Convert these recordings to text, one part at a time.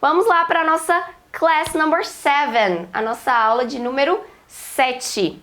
Vamos lá para a nossa class number 7, a nossa aula de número 7.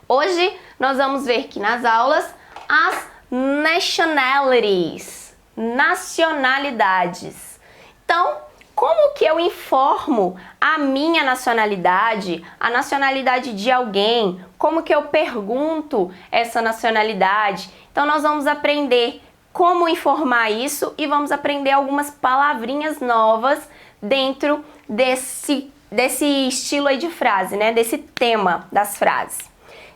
Hoje nós vamos ver aqui nas aulas as nationalities, nacionalidades. Então, como que eu informo a minha nacionalidade, a nacionalidade de alguém? Como que eu pergunto essa nacionalidade? Então, nós vamos aprender como informar isso e vamos aprender algumas palavrinhas novas dentro desse estilo aí de frase, né? Desse tema das frases.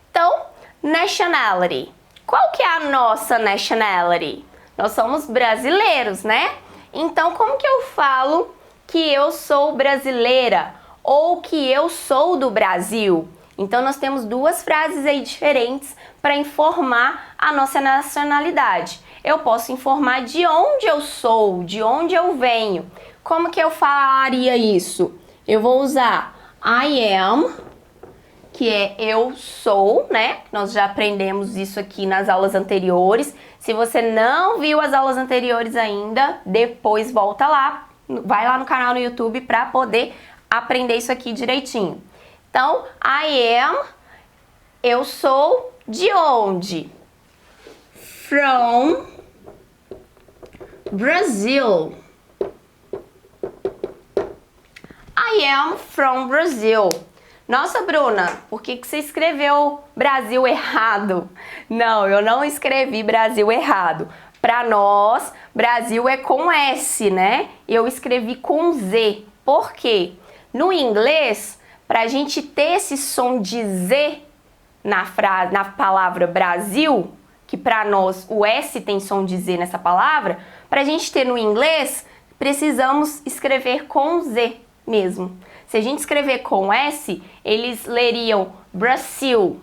Então, nationality. Qual que é a nossa nationality? Nós somos brasileiros, né? Então, como que eu falo que eu sou brasileira ou que eu sou do Brasil? Então, nós temos duas frases aí diferentes para informar a nossa nacionalidade. Eu posso informar de onde eu sou, de onde eu venho. Como que eu falaria isso? Eu vou usar I am, que é eu sou, né? Nós já aprendemos isso aqui nas aulas anteriores. Se você não viu as aulas anteriores ainda, depois volta lá, vai lá no canal no YouTube para poder aprender isso aqui direitinho. Então, I am, eu sou de onde? From Brazil. I am from Brazil. Nossa, Bruna, por que você escreveu Brasil errado? Não, eu não escrevi Brasil errado. Para nós, Brasil é com S, né? Eu escrevi com Z. Por quê? No inglês, para a gente ter esse som de Z na palavra Brasil, que para nós o S tem som de Z nessa palavra, para a gente ter no inglês, precisamos escrever com Z mesmo. Se a gente escrever com S, eles leriam Brasil.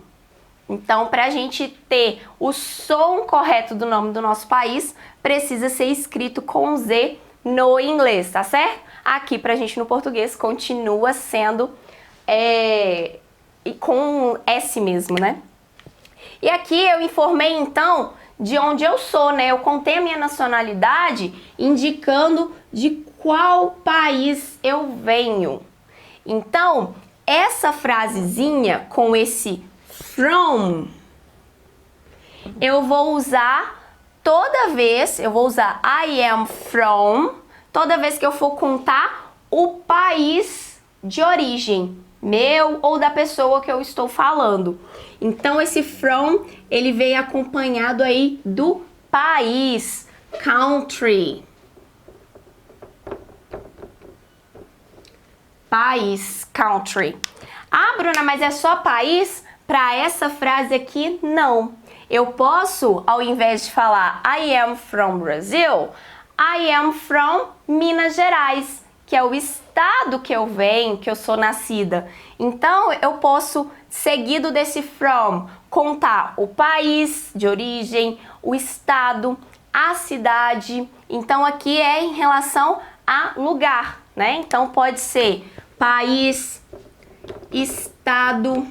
Então, para a gente ter o som correto do nome do nosso país, precisa ser escrito com Z no inglês, tá certo? Aqui, para a gente no português, continua sendo com S mesmo, né? E aqui eu informei, então, de onde eu sou, né? Eu contei a minha nacionalidade indicando de qual país eu venho. Então, essa frasezinha com esse from, eu vou usar toda vez, eu vou usar I am from, toda vez que eu for contar o país de origem, meu ou da pessoa que eu estou falando. Então, esse from, ele vem acompanhado aí do país, country. País, country. Ah, Bruna, mas é só país? Para essa frase aqui, não. Eu posso, ao invés de falar I am from Brazil, I am from Minas Gerais, que é o estado que eu venho, que eu sou nascida. Então, eu posso, seguido desse from, contar o país de origem, o estado, a cidade. Então, aqui é em relação a lugar, né? Então, pode ser país, estado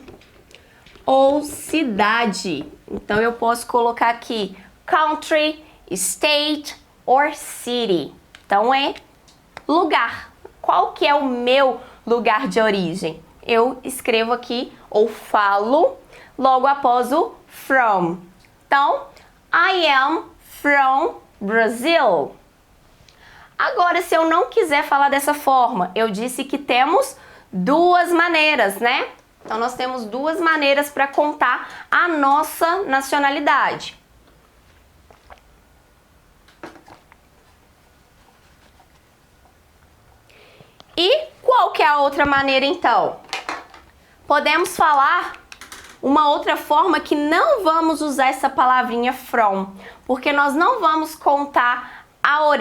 ou cidade. Então, eu posso colocar aqui country, state or city. Então, é lugar. Qual que é o meu lugar de origem? Eu escrevo aqui ou falo logo após o from. Então, I am from Brazil. Agora, se eu não quiser falar dessa forma, eu disse que temos duas maneiras, né? Então, nós temos duas maneiras para contar a nossa nacionalidade. E qual que é a outra maneira, então? Podemos falar uma outra forma que não vamos usar essa palavrinha from, porque nós não vamos contar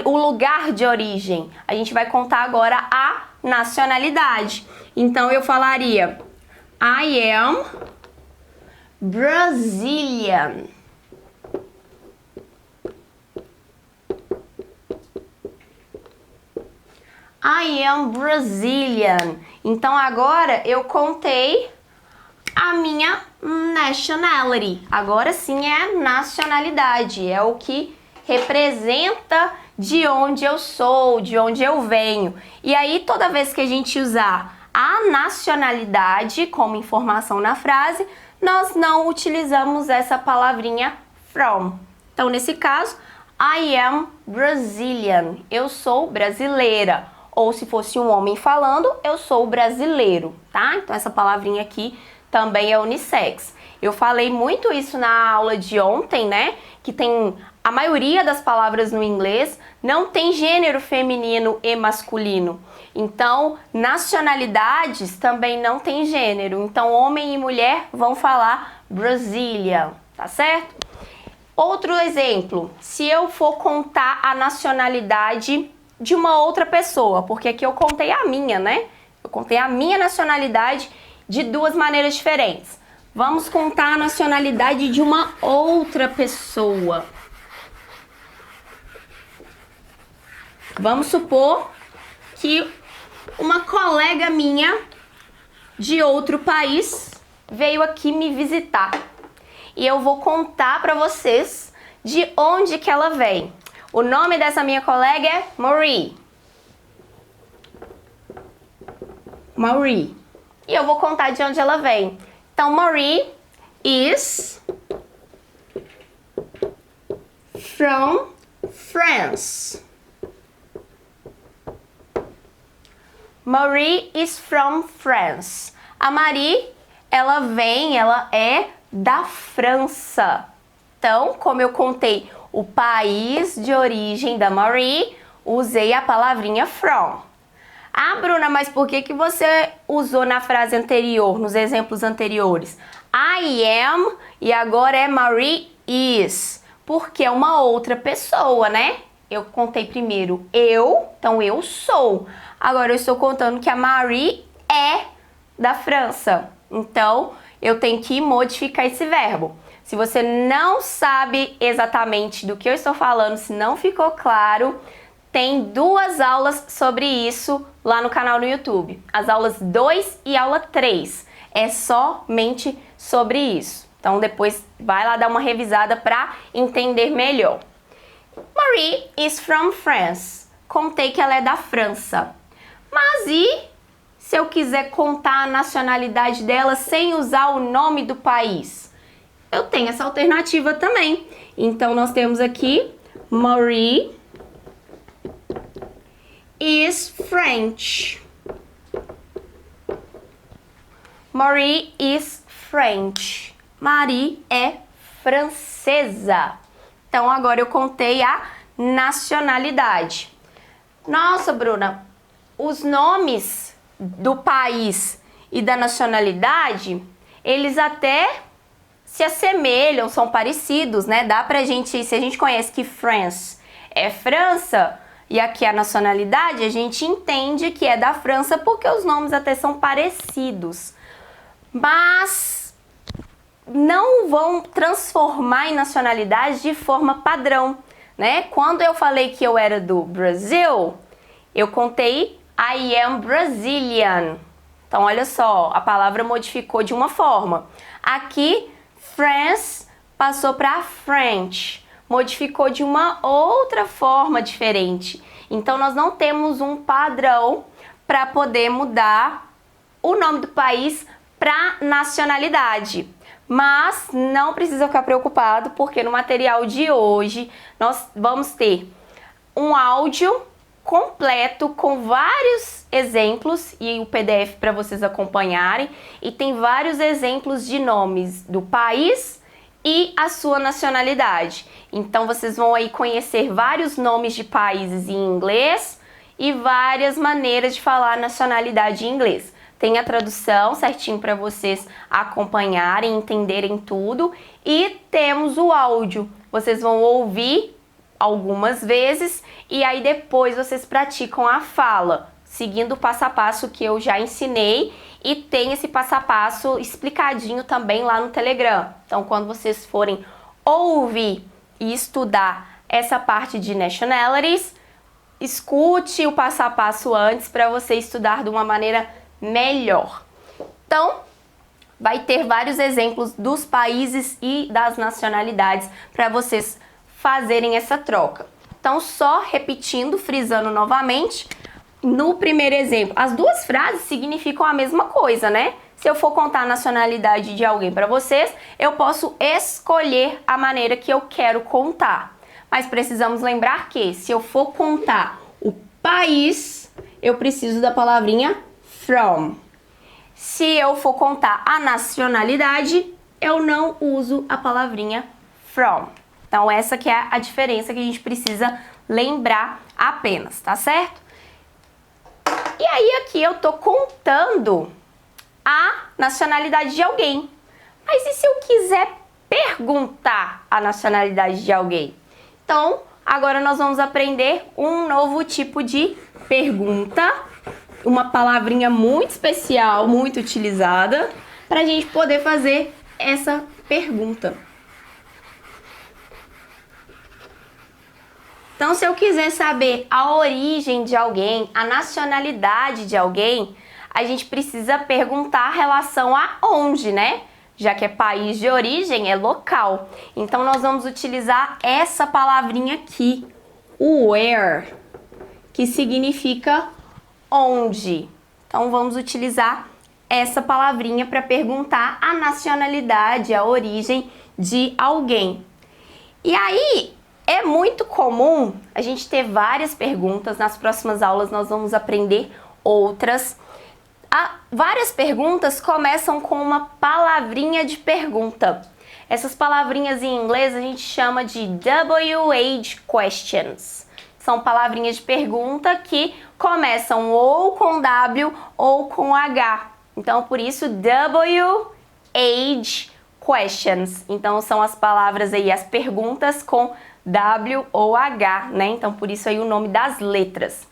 o lugar de origem. A gente vai contar agora a nacionalidade. Então, eu falaria I am Brazilian. I am Brazilian. Então, agora eu contei a minha nationality. Agora sim é a nacionalidade, é o que representa de onde eu sou, de onde eu venho. E aí, toda vez que a gente usar a nacionalidade como informação na frase, nós não utilizamos essa palavrinha from. Então, nesse caso, I am Brazilian. Eu sou brasileira. Ou se fosse um homem falando, eu sou brasileiro, tá? Então, essa palavrinha aqui também é unissex. Eu falei muito isso na aula de ontem, né? Que tem a maioria das palavras no inglês não tem gênero feminino e masculino. Então, nacionalidades também não tem gênero. Então, homem e mulher vão falar Brazilian, tá certo? Outro exemplo, se eu for contar a nacionalidade de uma outra pessoa, porque aqui eu contei a minha, né? Eu contei a minha nacionalidade de duas maneiras diferentes. Vamos contar a nacionalidade de uma outra pessoa. Vamos supor que uma colega minha de outro país veio aqui me visitar. E eu vou contar para vocês de onde que ela vem. O nome dessa minha colega é Marie. Marie. E eu vou contar de onde ela vem. Então, Marie is from France. Marie is from France. A Marie, ela é da França. Então, como eu contei o país de origem da Marie, usei a palavrinha from. Ah, Bruna, mas por que você usou na frase anterior, nos exemplos anteriores? I am e agora é Marie is. Porque é uma outra pessoa, né? Eu contei primeiro eu, então eu sou. Agora eu estou contando que a Marie é da França. Então, eu tenho que modificar esse verbo. Se você não sabe exatamente do que eu estou falando, se não ficou claro, tem 2 aulas sobre isso lá no canal no YouTube. As aulas 2 e aula 3. É somente sobre isso. Então, depois vai lá dar uma revisada para entender melhor. Marie is from France. Contei que ela é da França. Mas e se eu quiser contar a nacionalidade dela sem usar o nome do país? Eu tenho essa alternativa também. Então, nós temos aqui Marie is French. Marie is French. Marie é francesa. Então, agora eu contei a nacionalidade. Nossa, Bruna, os nomes do país e da nacionalidade, eles até se assemelham, são parecidos, né? Dá pra gente, se a gente conhece que France é França e aqui a nacionalidade, a gente entende que é da França porque os nomes até são parecidos. Mas não vão transformar em nacionalidade de forma padrão, né? Quando eu falei que eu era do Brasil, eu contei I am Brazilian. Então, olha só, a palavra modificou de uma forma. Aqui, France passou para French, modificou de uma outra forma diferente. Então, nós não temos um padrão para poder mudar o nome do país para nacionalidade. Mas não precisa ficar preocupado, porque no material de hoje nós vamos ter um áudio completo com vários exemplos e o PDF para vocês acompanharem, e tem vários exemplos de nomes do país e a sua nacionalidade. Então vocês vão aí conhecer vários nomes de países em inglês e várias maneiras de falar nacionalidade em inglês. Tem a tradução certinho para vocês acompanharem, entenderem tudo, e temos o áudio. Vocês vão ouvir algumas vezes e aí depois vocês praticam a fala, seguindo o passo a passo que eu já ensinei, e tem esse passo a passo explicadinho também lá no Telegram. Então, quando vocês forem ouvir e estudar essa parte de nationalities, escute o passo a passo antes para você estudar de uma maneira melhor. Então, vai ter vários exemplos dos países e das nacionalidades para vocês fazerem essa troca. Então, só repetindo, frisando novamente, no primeiro exemplo, as duas frases significam a mesma coisa, né? Se eu for contar a nacionalidade de alguém para vocês, eu posso escolher a maneira que eu quero contar. Mas precisamos lembrar que, se eu for contar o país, eu preciso da palavrinha from. Se eu for contar a nacionalidade, eu não uso a palavrinha from. Então, essa que é a diferença que a gente precisa lembrar apenas, tá certo? E aí, aqui eu tô contando a nacionalidade de alguém. Mas e se eu quiser perguntar a nacionalidade de alguém? Então, agora nós vamos aprender um novo tipo de pergunta, uma palavrinha muito especial, muito utilizada, para a gente poder fazer essa pergunta. Então, se eu quiser saber a origem de alguém, a nacionalidade de alguém, a gente precisa perguntar a relação a onde, né? Já que é país de origem, é local. Então, nós vamos utilizar essa palavrinha aqui, o where, que significa onde. Então, vamos utilizar essa palavrinha para perguntar a nacionalidade, a origem de alguém. E aí, é muito comum a gente ter várias perguntas. Nas próximas aulas nós vamos aprender outras. Várias perguntas começam com uma palavrinha de pergunta. Essas palavrinhas em inglês a gente chama de WH questions. São palavrinhas de pergunta que começam ou com W ou com H. Então, por isso, WH questions. Então, são as palavras aí, as perguntas com W ou H, né? Então, por isso aí o nome das letras.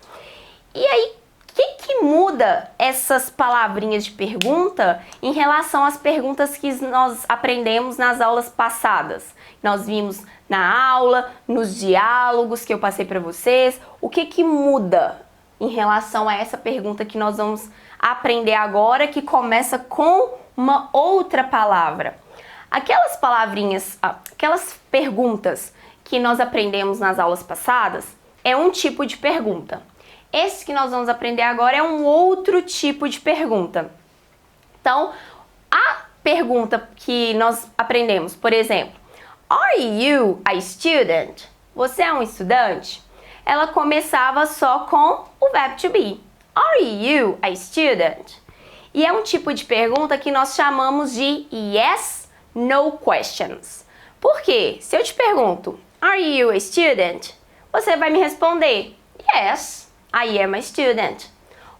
E aí, o que muda essas palavrinhas de pergunta em relação às perguntas que nós aprendemos nas aulas passadas? Nós vimos na aula, nos diálogos que eu passei para vocês. O que muda em relação a essa pergunta que nós vamos aprender agora, que começa com uma outra palavra? Aquelas palavrinhas, aquelas perguntas que nós aprendemos nas aulas passadas, é um tipo de pergunta. Esse que nós vamos aprender agora é um outro tipo de pergunta. Então, a pergunta que nós aprendemos, por exemplo, Are you a student? Você é um estudante? Ela começava só com o verbo to be. Are you a student? E é um tipo de pergunta que nós chamamos de yes, no questions. Por quê? Se eu te pergunto, Are you a student? Você vai me responder, Yes, I am a student.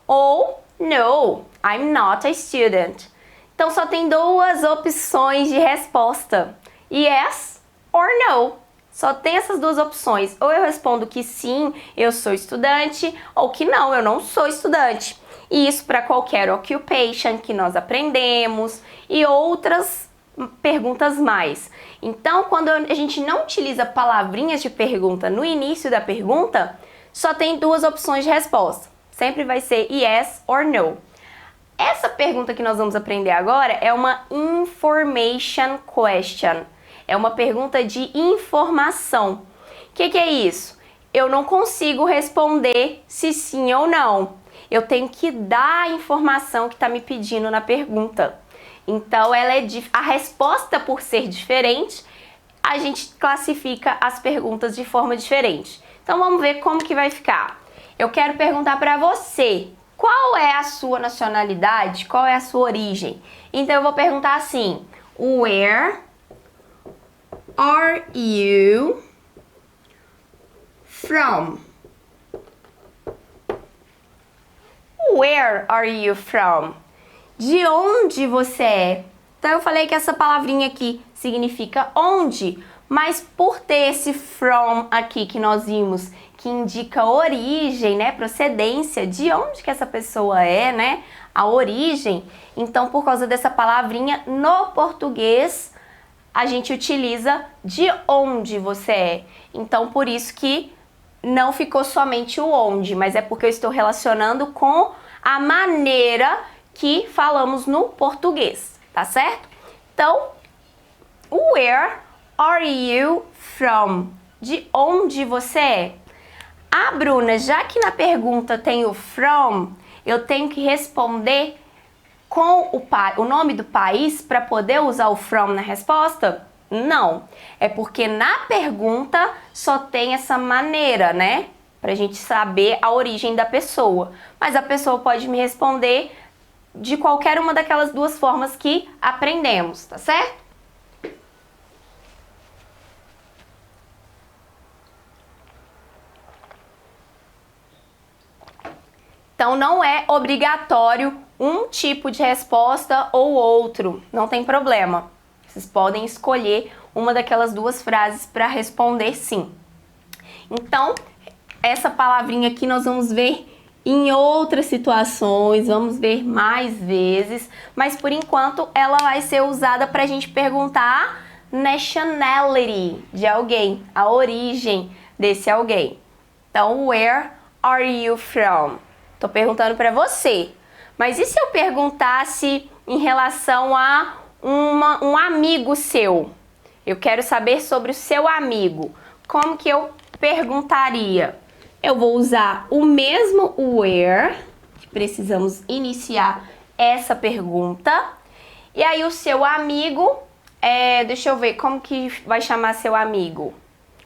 Ou, No, I'm not a student. Então, só tem duas opções de resposta. Yes or no. Só tem essas duas opções. Ou eu respondo que sim, eu sou estudante, ou que não, eu não sou estudante. E isso para qualquer occupation que nós aprendemos e outras perguntas mais. Então, quando a gente não utiliza palavrinhas de pergunta no início da pergunta, só tem duas opções de resposta. Sempre vai ser yes or no. Essa pergunta que nós vamos aprender agora é uma information question. É uma pergunta de informação. O que é isso? Eu não consigo responder se sim ou não. Eu tenho que dar a informação que está me pedindo na pergunta. Então, a resposta, por ser diferente, a gente classifica as perguntas de forma diferente. Então, vamos ver como que vai ficar. Eu quero perguntar para você, qual é a sua nacionalidade? Qual é a sua origem? Então, eu vou perguntar assim, Where are you from? Where are you from? De onde você é? Então, eu falei que essa palavrinha aqui significa onde, mas por ter esse from aqui que nós vimos, que indica origem, né, procedência, de onde que essa pessoa é, né, a origem. Então, por causa dessa palavrinha, no português, a gente utiliza de onde você é. Então, por isso que não ficou somente o onde, mas é porque eu estou relacionando com a maneira que falamos no português, tá certo? Então, where are you from? de onde você é. Ah, Bruna, já que na pergunta tem o from, eu tenho que responder com o nome do país para poder usar o from na resposta? Não, é porque na pergunta só tem essa maneira, né? Pra gente saber a origem da pessoa. Mas a pessoa pode me responder de qualquer uma daquelas duas formas que aprendemos, tá certo? Então não é obrigatório um tipo de resposta ou outro, não tem problema. Vocês podem escolher uma daquelas duas frases para responder sim. Então, essa palavrinha aqui nós vamos ver em outras situações, vamos ver mais vezes, mas por enquanto ela vai ser usada para a gente perguntar a nationality de alguém, a origem desse alguém. Então, where are you from? Tô perguntando para você. Mas e se eu perguntasse em relação a um amigo seu? Eu quero saber sobre o seu amigo. Como que eu perguntaria? Eu vou usar o mesmo where, que precisamos iniciar essa pergunta. E aí o seu amigo, deixa eu ver, como que vai chamar seu amigo?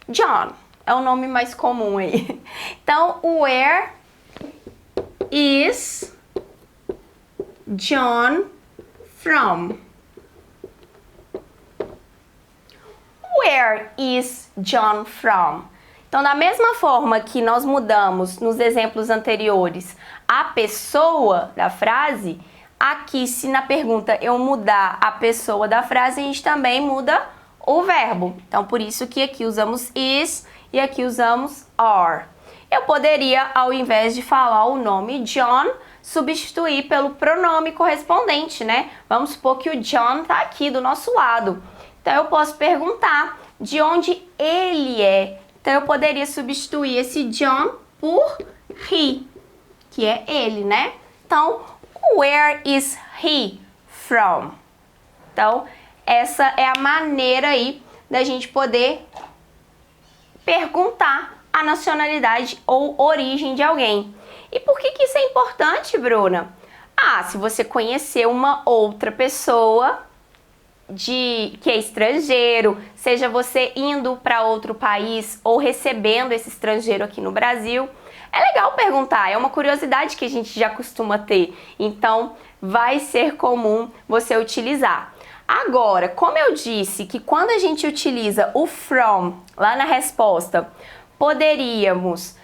John, é o nome mais comum aí. Então, where is John from? Where is John from? Então, da mesma forma que nós mudamos nos exemplos anteriores a pessoa da frase, aqui, se na pergunta eu mudar a pessoa da frase, a gente também muda o verbo. Então, por isso que aqui usamos is e aqui usamos are. Eu poderia, ao invés de falar o nome John, substituir pelo pronome correspondente, né? Vamos supor que o John está aqui do nosso lado. Então, eu posso perguntar de onde ele é. Então, eu poderia substituir esse John por he, que é ele, né? Então, where is he from? Então, essa é a maneira aí da gente poder perguntar a nacionalidade ou origem de alguém. E por que isso é importante, Bruna? Ah, se você conhecer uma outra pessoa que é estrangeiro, seja você indo para outro país ou recebendo esse estrangeiro aqui no Brasil, é legal perguntar, é uma curiosidade que a gente já costuma ter, então vai ser comum você utilizar. Agora, como eu disse que quando a gente utiliza o from lá na resposta, poderíamos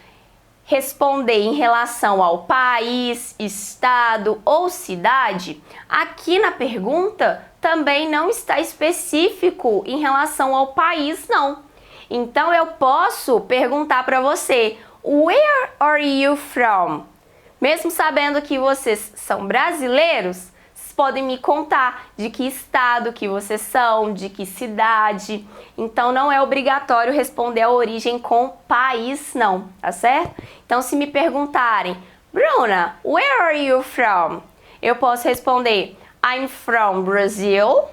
responder em relação ao país, estado ou cidade, aqui na pergunta também não está específico em relação ao país, não. Então, eu posso perguntar para você, where are you from? Mesmo sabendo que vocês são brasileiros, vocês podem me contar de que estado que vocês são, de que cidade. Então, não é obrigatório responder a origem com país, não, tá certo? Então, se me perguntarem, Bruna, where are you from? Eu posso responder, I'm from Brazil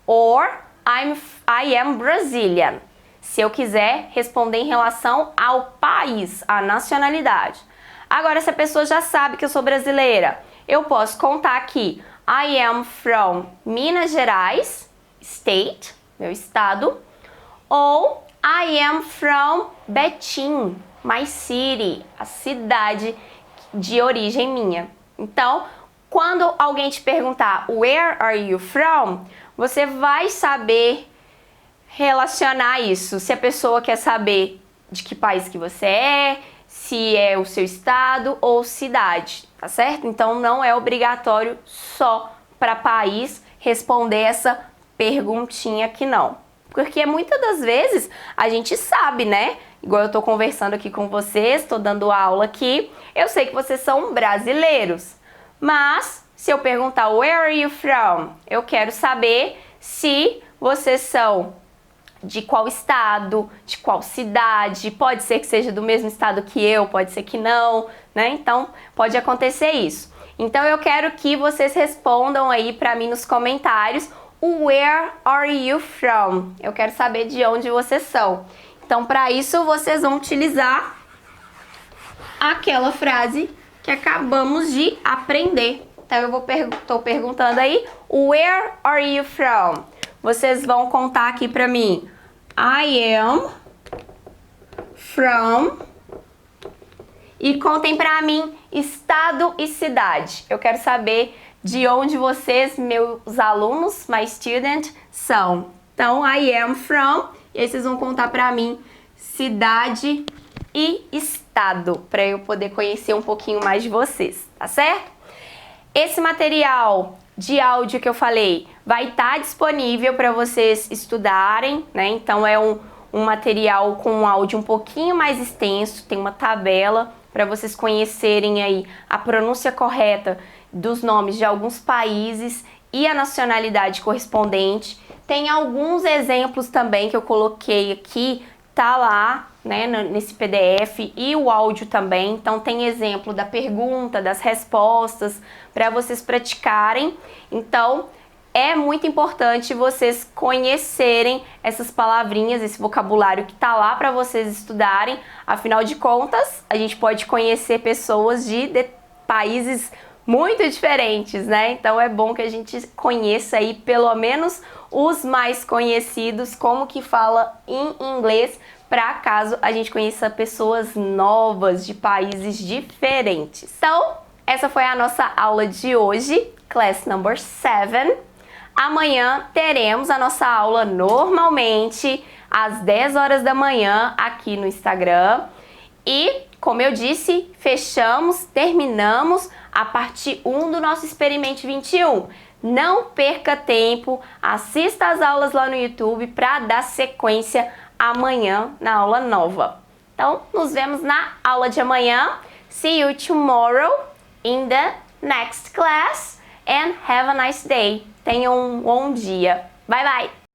or I am Brazilian. Se eu quiser responder em relação ao país, à nacionalidade. Agora, se a pessoa já sabe que eu sou brasileira, eu posso contar aqui, I am from Minas Gerais, state, meu estado, ou I am from Betim, my city, a cidade de origem minha. Então, quando alguém te perguntar where are you from, você vai saber relacionar isso. Se a pessoa quer saber de que país que você é, se é o seu estado ou cidade, tá certo? Então não é obrigatório só para país responder essa perguntinha aqui não. Porque muitas das vezes a gente sabe, né? Igual eu tô conversando aqui com vocês, tô dando aula aqui, eu sei que vocês são brasileiros. Mas, se eu perguntar where are you from, eu quero saber se vocês são de qual estado, de qual cidade, pode ser que seja do mesmo estado que eu, pode ser que não, né? Então, pode acontecer isso. Então, eu quero que vocês respondam aí para mim nos comentários, where are you from? Eu quero saber de onde vocês são. Então, para isso, vocês vão utilizar aquela frase que acabamos de aprender. Então, eu tô perguntando aí, where are you from? Vocês vão contar aqui para mim. I am from. E contem para mim estado e cidade. Eu quero saber de onde vocês, meus alunos, my student, são. Então, I am from. E aí vocês vão contar para mim cidade e estado, para eu poder conhecer um pouquinho mais de vocês, tá certo? Esse material de áudio que eu falei vai estar disponível para vocês estudarem, né? Então é um material com um áudio um pouquinho mais extenso, tem uma tabela para vocês conhecerem aí a pronúncia correta dos nomes de alguns países e a nacionalidade correspondente. Tem alguns exemplos também que eu coloquei aqui, tá lá, né, nesse PDF, e o áudio também. Então tem exemplo da pergunta, das respostas para vocês praticarem. Então é muito importante vocês conhecerem essas palavrinhas, esse vocabulário que tá lá para vocês estudarem. Afinal de contas, a gente pode conhecer pessoas de países muito diferentes, né? Então é bom que a gente conheça aí pelo menos os mais conhecidos, como que fala em inglês, para caso a gente conheça pessoas novas de países diferentes. Então, essa foi a nossa aula de hoje, class number 7. Amanhã teremos a nossa aula normalmente às 10 horas da manhã aqui no Instagram. E, como eu disse, terminamos a parte 1 do nosso Experimente 21. Não perca tempo, assista às aulas lá no YouTube para dar sequência amanhã na aula nova. Então, nos vemos na aula de amanhã. See you tomorrow in the next class and have a nice day. Tenham um bom dia. Bye, bye!